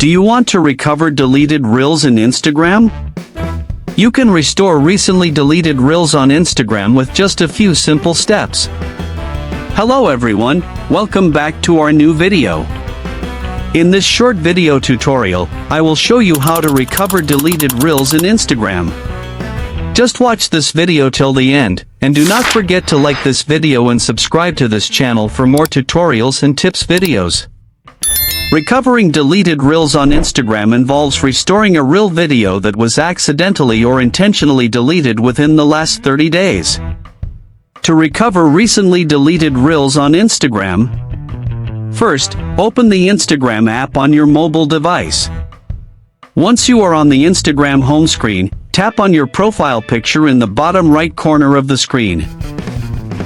Do you want to recover deleted Reels in Instagram? You can restore recently deleted Reels on Instagram with just a few simple steps. Hello everyone, welcome back to our new video. In this short video tutorial, I will show you how to recover deleted Reels in Instagram. Just watch this video till the end, and do not forget to like this video and subscribe to this channel for more tutorials and tips videos. Recovering deleted Reels on Instagram involves restoring a Reel video that was accidentally or intentionally deleted within the last 30 days. To recover recently deleted Reels on Instagram, first, open the Instagram app on your mobile device. Once you are on the Instagram home screen, tap on your profile picture in the bottom right corner of the screen.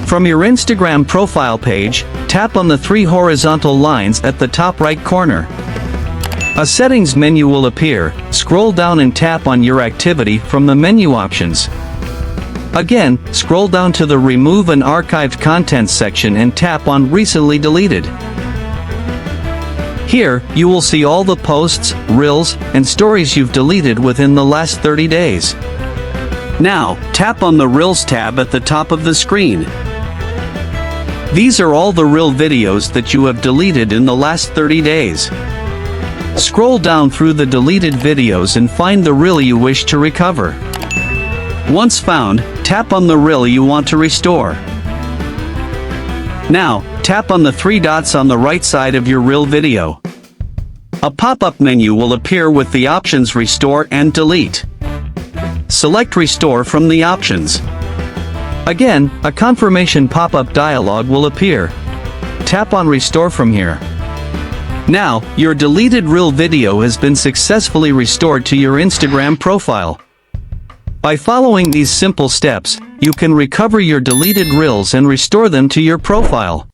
From your Instagram profile page, tap on the three horizontal lines at the top right corner. A settings menu will appear. Scroll down and tap on your activity from the menu options. Again, scroll down to the Remove and Archived Content section and tap on Recently Deleted. Here, you will see all the posts, reels, and stories you've deleted within the last 30 days. Now, tap on the Reels tab at the top of the screen. These are all the Reel videos that you have deleted in the last 30 days. Scroll down through the deleted videos and find the Reel you wish to recover. Once found, tap on the Reel you want to restore. Now, tap on the three dots on the right side of your Reel video. A pop-up menu will appear with the options Restore and Delete. Select Restore from the options. Again, a confirmation pop-up dialog will appear. Tap on Restore from here. Now, your deleted Reel video has been successfully restored to your Instagram profile. By following these simple steps, you can recover your deleted Reels and restore them to your profile.